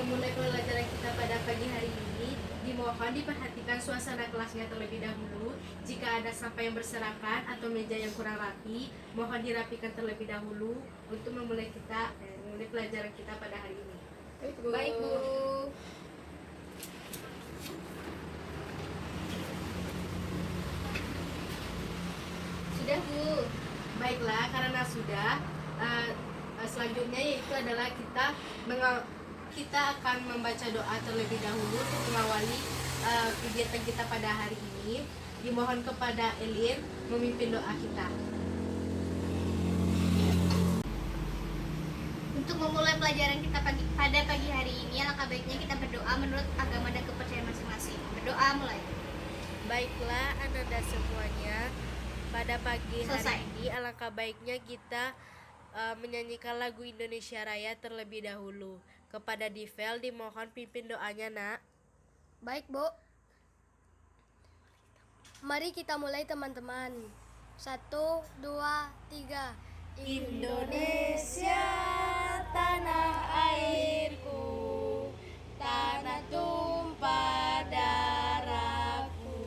memulai pelajaran kita pada pagi hari ini, dimohon diperhatikan suasana kelasnya terlebih dahulu. Jika ada sampah yang berserakan atau meja yang kurang rapi, mohon dirapikan terlebih dahulu untuk memulai pelajaran kita pada hari ini. Baik, Bu. Sudah, Bu. Baiklah, karena sudah, selanjutnya yaitu adalah kita akan membaca doa terlebih dahulu untuk mengawali kegiatan kita pada hari ini. Dimohon kepada Elin memimpin doa kita. Untuk memulai pelajaran kita pada pagi hari ini, alangkah baiknya kita berdoa menurut agama dan kepercayaan masing-masing. Berdoa mulai. Baiklah, Ananda semuanya, pada pagi Selesai. hari ini alangkah baiknya kita menyanyikan lagu Indonesia Raya terlebih dahulu. Kepada Divel dimohon pimpin doanya, Nak. Baik, Bu. Mari kita mulai, teman-teman. 1, 2, 3. Indonesia tanah airku, tanah tumpah darahku.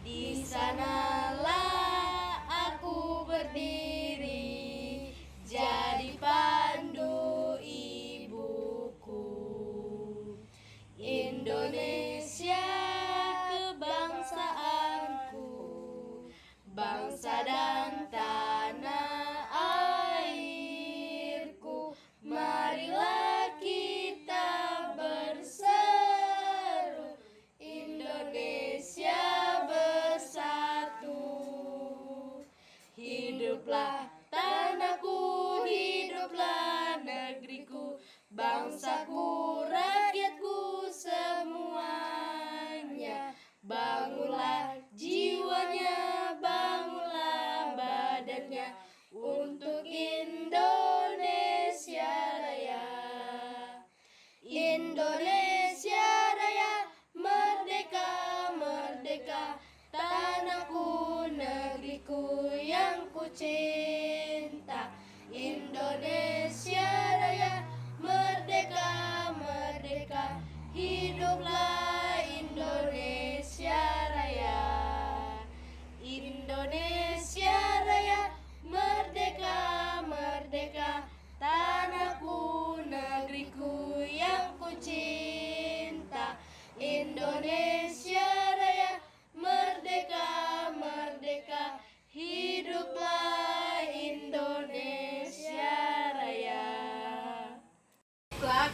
Di sanalah aku berdiri, jadi pandu ibuku. Indonesia kebangsaanku, bangsa dan tanah airku. Marilah kita berseru, Indonesia bersatu. Hiduplah tanahku, hiduplah negeriku, bangsaku, rakyatku semuanya. Bangunlah jiwanya, bangunlah badannya untuk Indonesia Raya. Indonesia Raya, merdeka, merdeka, tanahku, negeriku yang ku cinta. Indonesia Raya, merdeka, merdeka, hiduplah Indonesia Raya. Indonesia Raya, merdeka, merdeka, tanahku, negeriku yang ku cinta. Indonesia Raya, merdeka, merdeka, hiduplah Indonesia Raya.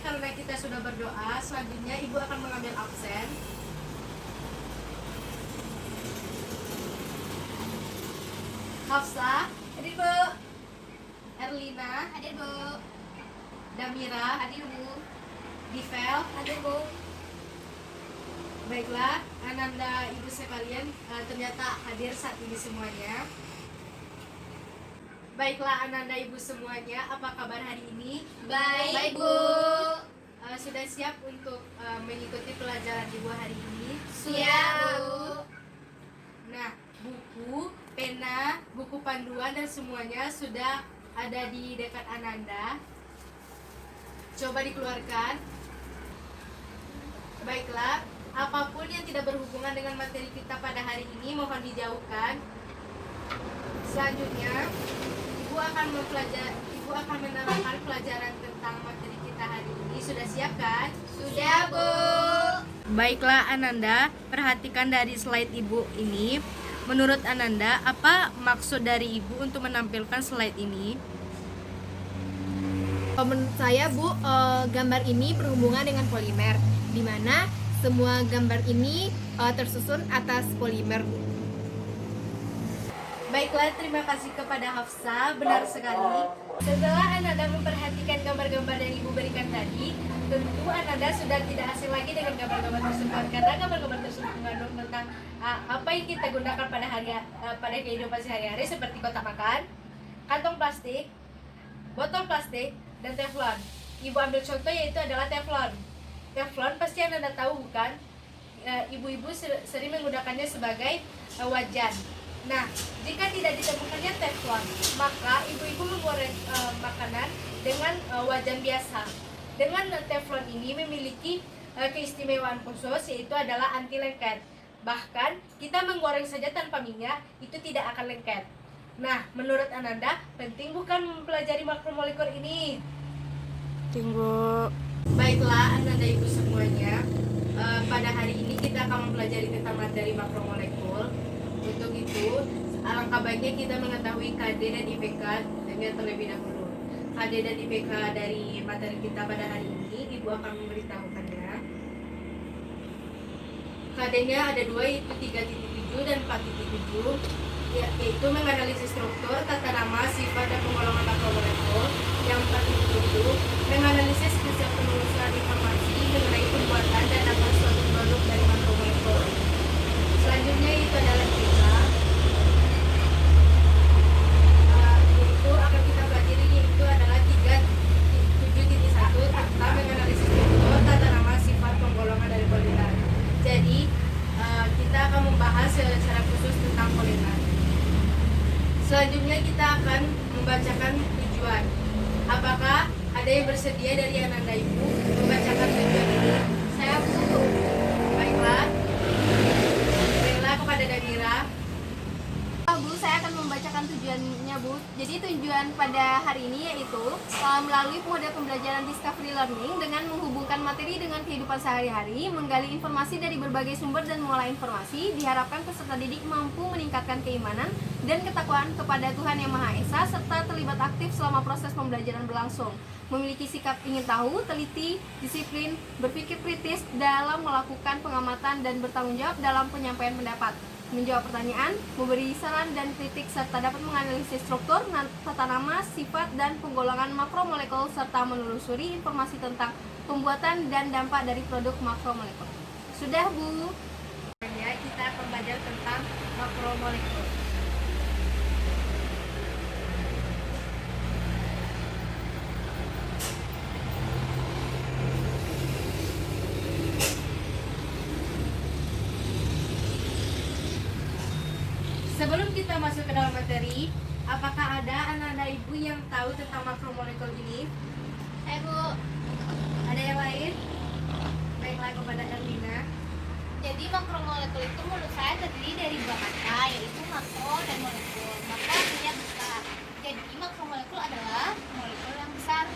Karena kita sudah berdoa, selanjutnya Ibu akan mengambil absen. Hafsah, Hadir, Bu. Erlina, Hadir, Bu. Damira, Hadir, Bu. Divel. Hadir, Bu. Baiklah, Ananda Ibu sekalian ternyata hadir saat ini semuanya. Baiklah, Ananda Ibu semuanya, apa kabar hari ini? Baik, Bu. Sudah siap untuk mengikuti pelajaran Ibu hari ini? Siap, Bu. Nah, buku, pena, buku panduan dan semuanya sudah ada di dekat Ananda. Coba dikeluarkan. Baiklah, apapun yang tidak berhubungan dengan materi kita pada hari ini mohon dijauhkan. Selanjutnya, Ibu akan menerangkan pelajaran tentang materi kita hari ini. Sudah siap kan? Sudah, Bu. Baiklah Ananda, perhatikan dari slide Ibu ini. Menurut Ananda, apa maksud dari Ibu untuk menampilkan slide ini? Menurut saya, Bu, gambar ini berhubungan dengan polimer, di mana semua gambar ini tersusun atas polimer, Bu. Baiklah, terima kasih kepada Hafsah, benar sekali. Setelah Ananda memperhatikan gambar-gambar yang Ibu berikan tadi, tentu Ananda sudah tidak asing lagi dengan gambar-gambar tersebut, karena gambar-gambar tersebut mengandung tentang apa yang kita gunakan pada kehidupan sehari-hari, seperti kotak makan, kantong plastik, botol plastik, dan teflon. Ibu ambil contoh yaitu adalah teflon. Teflon pasti Ananda tahu, bukan? Ibu-ibu sering menggunakannya sebagai wajan. Nah, jika tidak ditemukannya teflon, maka ibu-ibu menggoreng makanan dengan wajan biasa. Dengan teflon ini memiliki keistimewaan khusus, yaitu adalah anti lengket. Bahkan kita menggoreng saja tanpa minyak itu tidak akan lengket. Nah, menurut Ananda, penting bukan mempelajari makromolekul ini? Tunggu. Baiklah Ananda Ibu semuanya, pada hari ini kita akan mempelajari tentang materi makromolekul. Untuk itu, alangkah baiknya kita mengetahui KD dan IPK dengan terlebih dahulu. KD dan IPK dari materi kita pada hari ini, Ibu akan memberitahukannya. KD-nya ada dua, yaitu 3.7 dan 4.7, yaitu menganalisis struktur, tata nama, sifat, dan penggolongan makromolekul. Yang 4.7 menganalisis hasil penelusuran informasi mengenai pembuatan dan nama suatu produk dari makromolekul. Selanjutnya itu adalah kita, yaitu akan kita pelajari, yaitu adalah 3.7.1 tentang menganalisis struktur, tata nama, sifat, penggolongan dari polimer. Jadi kita akan membahas secara khusus tentang polimer. Selanjutnya kita akan membacakan tujuan. Apakah ada yang bersedia dari Ananda Ibu membacakan tujuan ini? Saya Bu. Baiklah. Baiklah kepada Damira. Bu, saya akan membacakan tujuannya, Bu. Jadi tujuan pada hari ini yaitu melalui model pembelajaran discovery learning dengan menghubungkan materi dengan kehidupan sehari-hari, menggali informasi dari berbagai sumber dan mengolah informasi, diharapkan peserta didik mampu meningkatkan keimanan dan ketakwaan kepada Tuhan Yang Maha Esa serta terlibat aktif selama proses pembelajaran berlangsung. Memiliki sikap ingin tahu, teliti, disiplin, berpikir kritis dalam melakukan pengamatan dan bertanggung jawab dalam penyampaian pendapat, menjawab pertanyaan, memberi saran dan kritik, serta dapat menganalisis struktur, tata nama, sifat, dan penggolongan makromolekul, serta menelusuri informasi tentang pembuatan dan dampak dari produk makromolekul. Sudah, Bu? Ya, kita akan belajar tentang makromolekul. Sebelum kita masuk ke dalam materi, apakah ada anak-anak ibu yang tahu tentang makromolekul ini? Saya Bu. Ada yang lain? Baiklah kepada Erlina. Jadi makromolekul itu menurut saya terdiri dari dua kata, yaitu makro dan molekul. Makro artinya besar. Jadi makromolekul adalah molekul yang besar.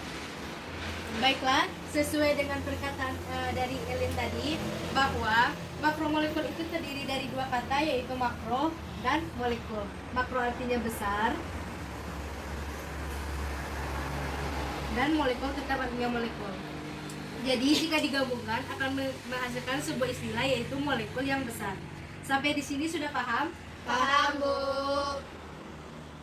Baiklah, sesuai dengan perkataan dari Elin tadi, bahwa makromolekul itu terdiri dari dua kata, yaitu makro dan molekul. Makro artinya besar, dan molekul tetap artinya molekul. Jadi jika digabungkan akan menghasilkan sebuah istilah, yaitu molekul yang besar. Sampai di sini sudah paham? Paham, Bu.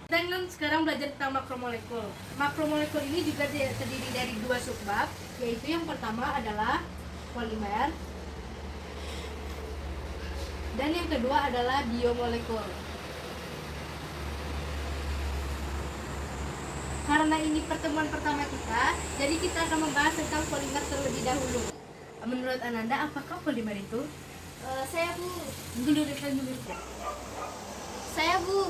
Kita kan sekarang belajar tentang makromolekul. Makromolekul ini juga terdiri dari dua subbab, yaitu yang pertama adalah polimer, dan yang kedua adalah biomolekul. Karena ini pertemuan pertama kita, jadi kita akan membahas tentang polimer terlebih dahulu. Menurut Ananda, apakah polimer itu? Saya Bu. Dulu dulu. Saya Bu.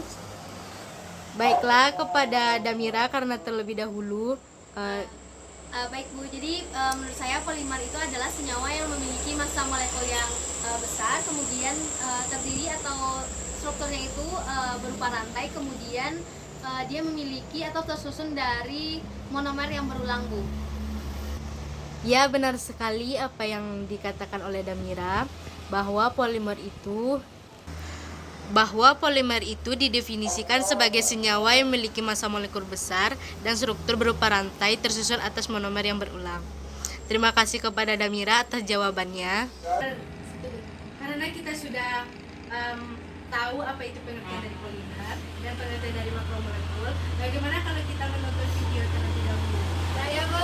Baiklah kepada Damira karena terlebih dahulu. Baik Bu, jadi menurut saya polimer itu adalah senyawa yang memiliki massa molekul yang besar, kemudian terdiri atau strukturnya itu berupa rantai, kemudian dia memiliki atau tersusun dari monomer yang berulang, Bu. Ya, benar sekali apa yang dikatakan oleh Damira, bahwa polimer itu didefinisikan sebagai senyawa yang memiliki massa molekul besar dan struktur berupa rantai tersusun atas monomer yang berulang. Terima kasih kepada Damira atas jawabannya. Karena kita sudah tahu apa itu pengertian dari polimer dan pengertian dari makromolekul, bagaimana kalau kita menonton video terlebih dahulu? Saya Bu.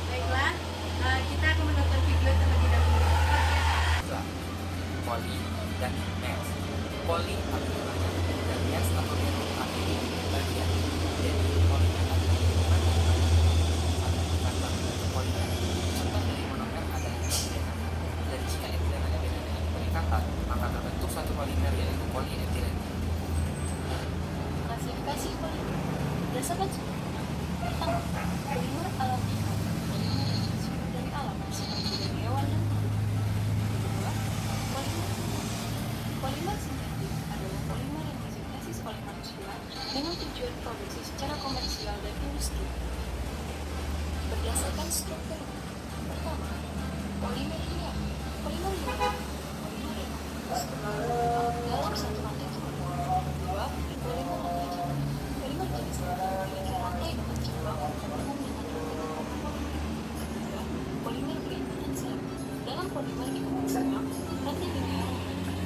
Baiklah, kita akan menonton video terlebih dahulu. Poli dan mes. Poli artinya banyak dan mes atau bentuk artinya bagian. Jadi poli adalah hubungan antara polimer. Contoh dari monomer adalah etilen. Dan jika etilen ada beda dengan polikatan, maka terbentuk suatu polimer yaitu polietilen. Klasifikasi polimer berdasarkan polimer alami Polimer sintetik adalah polimer yang disintesis oleh manusia dengan tujuan produksi secara komersial dan industri. Berdasarkan struktur, pertama, polimer kimia. Polimer kimia, polimer yang dalam satu rantai kimia. Kedua, polimer rantai cabang. Polimer jenis memiliki rantai dengan cabang umum dengan ketiga, polimer berikatan siap. Dalam polimer ikatan siap, rantai linear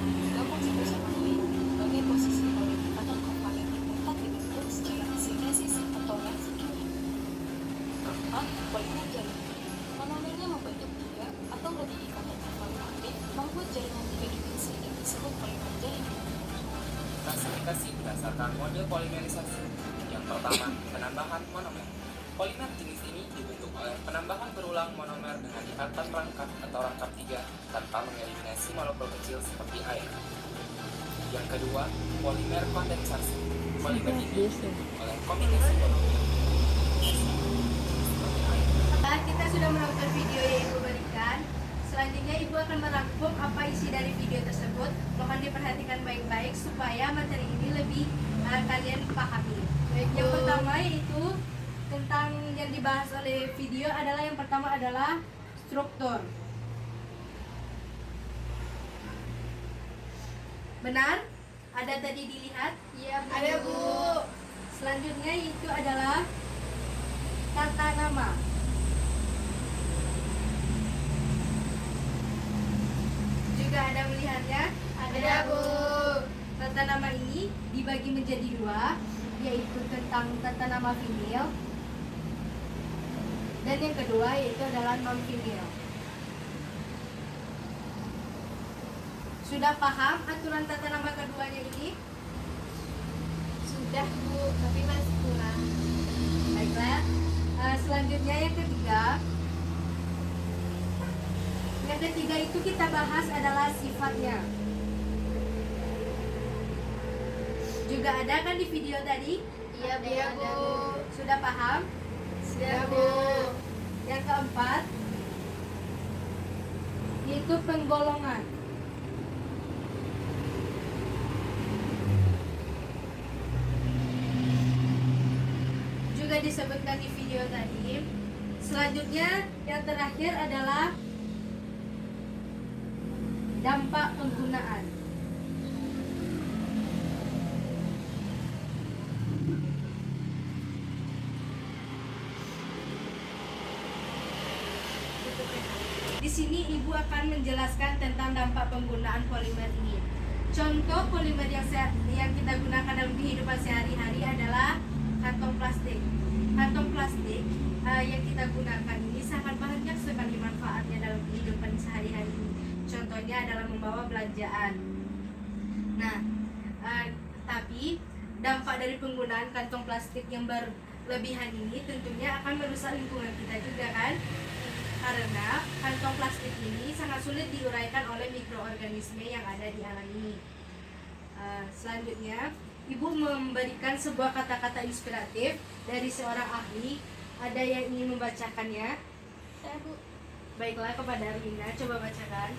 digabung satu sama lain sebagai posisi oleh ikatan kovalen yang dapat dibentuk secara sintesis atau reaksi kimia. Keempat, polimer jaringan. Monomernya membentuk 3 atau lebih ikatan kovalen aktif, membuat jaringan 3 dimensi dan disebut polimer jaringan. Klasifikasi berdasarkan model polimerisasi. Yang pertama, penambahan monomer. Polimer jenis ini dibentuk oleh penambahan berulang monomer dengan ikatan rangkap atau rangkap 3 tanpa mengeliminasi molekul kecil seperti air. Yang kedua, polimer kondensasi. Polimer ini dibentuk oleh kombinasi monomer seperti air. Setelah kita sudah menonton video yang Ibu berikan, selanjutnya Ibu akan merangkum apa isi dari video tersebut. Mohon diperhatikan baik-baik supaya materi ini lebih kalian pahami. Yang pertama yaitu tentang yang dibahas oleh video adalah yang pertama adalah struktur. Benar? Ada tadi dilihat? Iya, Bu. Ada, Bu. Selanjutnya itu adalah tata nama. Juga ada melihatnya? Ada, Bu. Tata nama ini dibagi menjadi 2, yaitu tentang tata nama female dan yang kedua yaitu adalah non female. Sudah paham aturan tata nama keduanya ini? Sudah, Bu, tapi masih kurang. Baiklah. Selanjutnya yang ketiga. Yang ketiga itu kita bahas adalah sifatnya. Juga ada kan di video tadi? Iya, Bu. Iya, Bu. Sudah paham? Sudah, Bu. Yang keempat yaitu penggolongan. Juga disebutkan di video tadi. Selanjutnya yang terakhir adalah dampak penggunaan. Di sini Ibu akan menjelaskan tentang dampak penggunaan polimer ini. Contoh polimer yang kita gunakan dalam kehidupan sehari-hari adalah kantong plastik. Kantong plastik yang kita gunakan ini sangat banyak sekali manfaatnya dalam kehidupan sehari-hari. Contohnya adalah membawa belanjaan. Nah, tapi dampak dari penggunaan kantong plastik yang berlebihan ini tentunya akan merusak lingkungan kita juga kan? Karena kantong plastik ini sangat sulit diuraikan oleh mikroorganisme yang ada di alam ini. Selanjutnya, Ibu memberikan sebuah kata-kata inspiratif dari seorang ahli. Ada yang ingin membacakannya? Saya, Bu. Baiklah, kepada Rina, coba bacakan.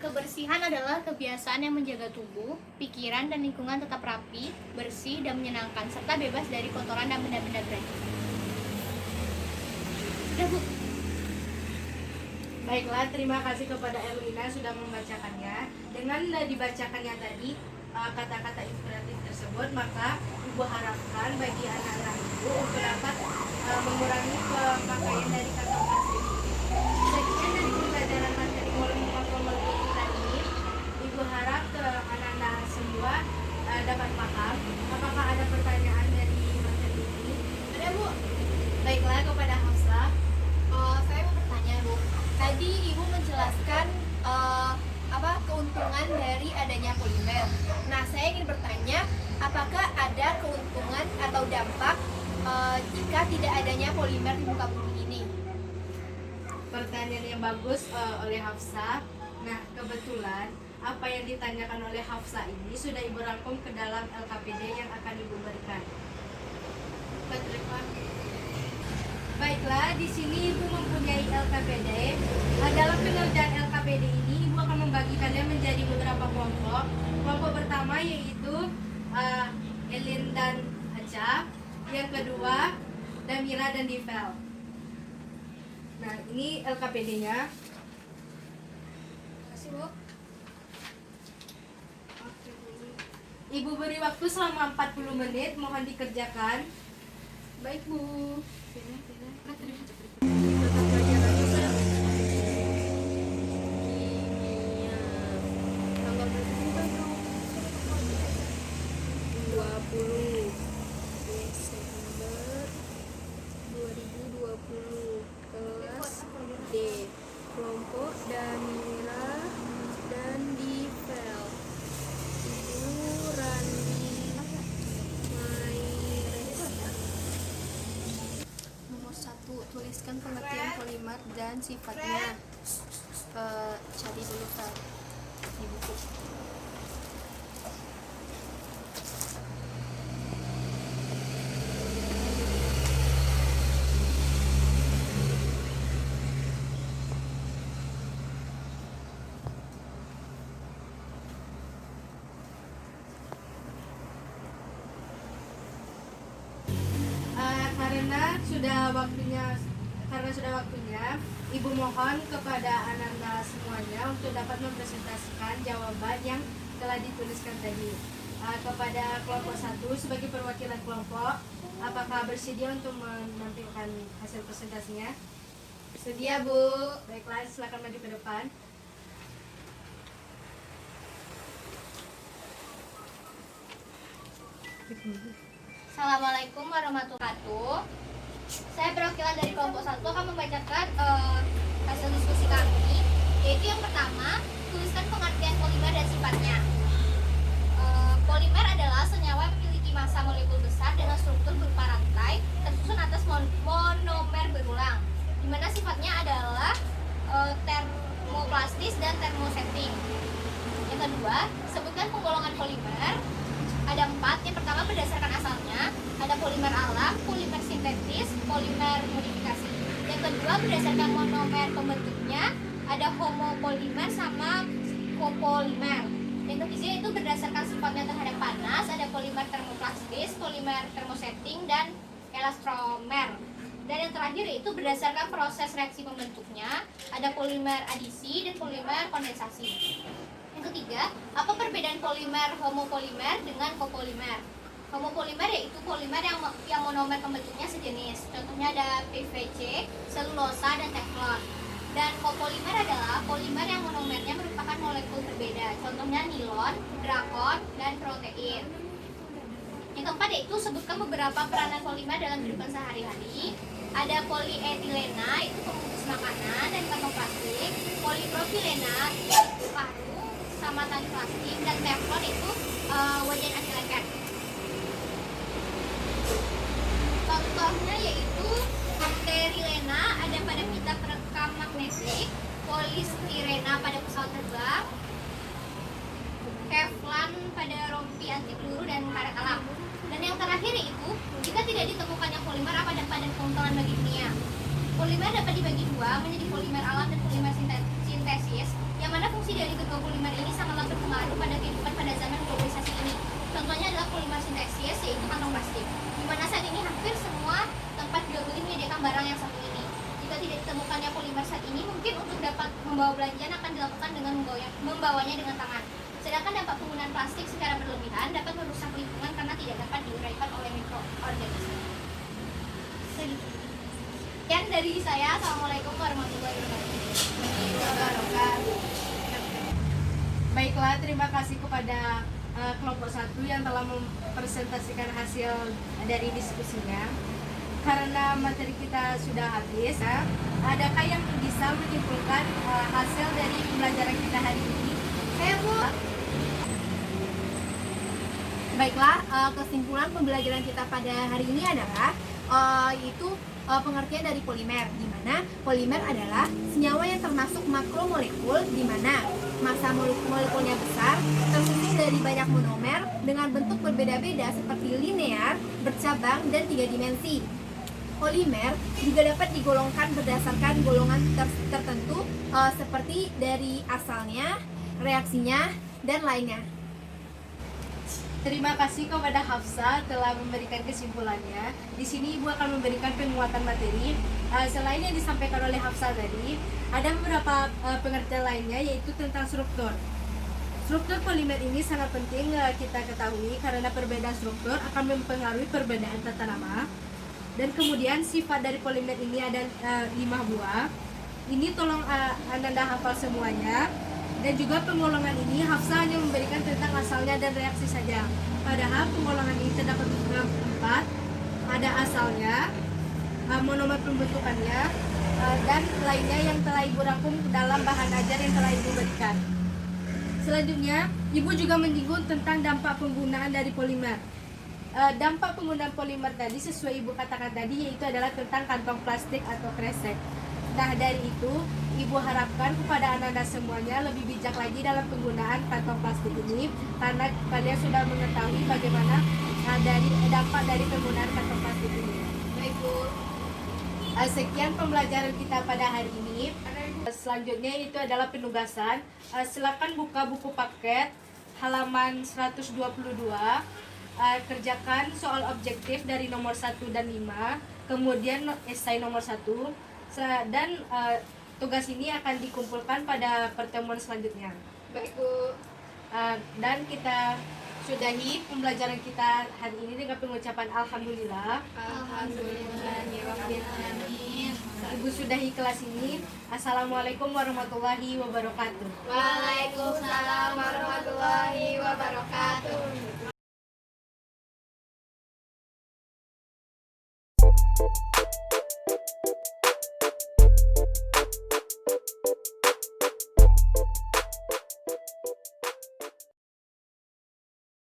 Kebersihan adalah kebiasaan yang menjaga tubuh, pikiran, dan lingkungan tetap rapi, bersih, dan menyenangkan, serta bebas dari kotoran dan benda-benda beracun. Sudah, Bu. Baiklah, terima kasih kepada Erlina sudah membacakannya. Dengan dibacakannya tadi kata-kata inspiratif tersebut, maka Ibu harapkan bagi anak-anak Ibu untuk dapat mengurangi pemakaian dari kantong plastik. Sekian dari pembelajaran materi molekul kita ini. Ibu harap anak-anak semua dapat paham. Apakah ada pertanyaan dari materi ini? Ada, Bu. Baiklah, kepada Hafsah. Saya mau bertanya, Bu. Tadi Ibu menjelaskan keuntungan dari adanya polimer. Nah, saya ingin bertanya, apakah ada keuntungan atau dampak jika tidak adanya polimer di muka bumi ini? Pertanyaan yang bagus oleh Hafsah. Nah, kebetulan apa yang ditanyakan oleh Hafsah ini sudah Ibu rangkum ke dalam LKPD yang akan Ibu berikan. Baiklah, di sini Ibu mempunyai LKPD. Dalam pengerjaan LKPD beberapa kelompok. Kelompok pertama yaitu Elin dan Aca, yang kedua Damira dan Divel. Nah, ini LKPD-nya. Makasih, Bu. Ibu beri waktu selama 40 menit, mohon dikerjakan. Baik, Bu. Tetap belajar lagi, Bu. Tanggal berapa, Bro? 20 Desember 2020. Kelas D. Kelompok Damira dan Divel. Ibu Rani Mairesa. Nomor 1, tuliskan pengertian polimer dan sifatnya. Cari dulu Kak di buku. Karena sudah waktunya, Ibu mohon kepada anak-anak semuanya untuk dapat mempresentasikan jawaban yang telah dituliskan tadi. Kepada kelompok 1 sebagai perwakilan kelompok, apakah bersedia untuk menampilkan hasil presentasinya? Sedia, Bu. Baiklah, silakan maju ke depan. Assalamualaikum warahmatullahi wabarakatuh. Saya perwakilan dari kelompok 1 akan membacakan hasil diskusi kami, yaitu yang pertama, tuliskan pengertian polimer dan sifatnya. Polimer adalah senyawa yang memiliki massa molekul besar dengan struktur berupa rantai tersusun atas monomer berulang, di mana sifatnya adalah termoplastis dan termosetting. Yang kedua, sebutkan penggolongan polimer. Ada 4. Yang pertama, berdasarkan asalnya, ada polimer alam, polimer sintetis, polimer modifikasi. Yang kedua, berdasarkan monomer pembentuknya, ada homopolimer sama copolimer. Yang ketiga itu berdasarkan sifatnya terhadap panas, ada polimer termoplastis, polimer termosetting, dan elastromer. Dan yang terakhir itu berdasarkan proses reaksi pembentuknya, ada polimer adisi dan polimer kondensasi. Yang ketiga, apa perbedaan polimer homopolimer dengan copolimer? Homopolimer yaitu polimer yang monomer pembentuknya sejenis. Contohnya ada PVC, selulosa, dan teflon. Dan copolimer adalah polimer yang monomernya merupakan molekul berbeda. Contohnya nilon, drakon, dan protein. Yang keempat yaitu sebutkan beberapa peranan polimer dalam kehidupan sehari-hari. Ada polietilena, itu pembungkus makanan dan kantong plastik. Polipropilena, itu karung sama tali plastik. Dan teflon itu wajan anti lengket. Contohnya yaitu terilena ada pada pita perekam magnetik, polistirena pada pesawat terbang, kevlan pada rompi anti peluru dan karet alam. Dan yang terakhir yaitu jika tidak ditemukannya polimer, apa dampak dan keuntungan bagi dunia? Polimer dapat dibagi dua menjadi polimer alam dan polimer sintesis, yang mana fungsi dari kedua polimer ini sangatlah berpengaruh pada kehidupan pada zaman globalisasi ini. Contohnya adalah polimer sintesis, yaitu kantong plastik, di mana saat ini hampir semua tempat jual beli menyediakan barang yang satu ini. Jika tidak ditemukannya polimer saat ini, mungkin untuk dapat membawa belanjaan akan dilakukan dengan membawanya dengan tangan. Sedangkan dampak penggunaan plastik secara berlebihan dapat merusak lingkungan karena tidak dapat diuraikan oleh mikroorganisme. Sekian dari saya. Assalamualaikum warahmatullahi wabarakatuh. Baiklah, terima kasih kepada kelompok 1 yang telah mempresentasikan hasil dari diskusinya. Karena materi kita sudah habis, adakah yang bisa menyimpulkan hasil dari pembelajaran kita hari ini? Bu. Baiklah, kesimpulan pembelajaran kita pada hari ini adalah yaitu pengertian dari polimer, di mana polimer adalah senyawa yang termasuk makromolekul, di mana massa molekulnya besar, tersusun dari banyak monomer dengan bentuk berbeda-beda seperti linear, bercabang, dan 3 dimensi. Polimer juga dapat digolongkan berdasarkan golongan tertentu seperti dari asalnya, reaksinya, dan lainnya. Terima kasih kepada Hafsa telah memberikan kesimpulannya. Di sini Ibu akan memberikan penguatan materi. Selain yang disampaikan oleh Hafsa tadi, ada beberapa pengertian lainnya yaitu tentang struktur. Struktur polimer ini sangat penting kita ketahui karena perbedaan struktur akan mempengaruhi perbedaan tata nama. Dan kemudian sifat dari polimer ini ada 5 buah. Ini tolong Ananda hafal semuanya. Dan juga penggolongan ini Hafsa hanya memberikan tentang asalnya dan reaksi saja. Padahal penggolongan ini terdapat 4. Ada asalnya, monomer pembentukannya, dan lainnya yang telah Ibu rangkum dalam bahan ajar yang telah Ibu berikan. Selanjutnya, Ibu juga menyinggung tentang dampak penggunaan dari polimer. Dampak penggunaan polimer tadi sesuai Ibu katakan tadi yaitu adalah tentang kantong plastik atau kresek. Nah, dari itu Ibu harapkan kepada Ananda semuanya lebih bijak lagi dalam penggunaan kantong plastik ini karena kalian sudah mengetahui bagaimana dari dampak dari penggunaan kantong plastik ini. Baik Bu. Sekian pembelajaran kita pada hari ini. Selanjutnya itu adalah penugasan. Silakan buka buku paket halaman 122. Kerjakan soal objektif dari nomor 1 dan 5, kemudian esai nomor 1, dan tugas ini akan dikumpulkan pada pertemuan selanjutnya. Baik Bu. Dan kita sudahi pembelajaran kita hari ini dengan pengucapan alhamdulillah. Alhamdulillahirabbil alamin. Ibu sudahi kelas ini. Assalamualaikum warahmatullahi wabarakatuh. Waalaikumsalam warahmatullahi wabarakatuh.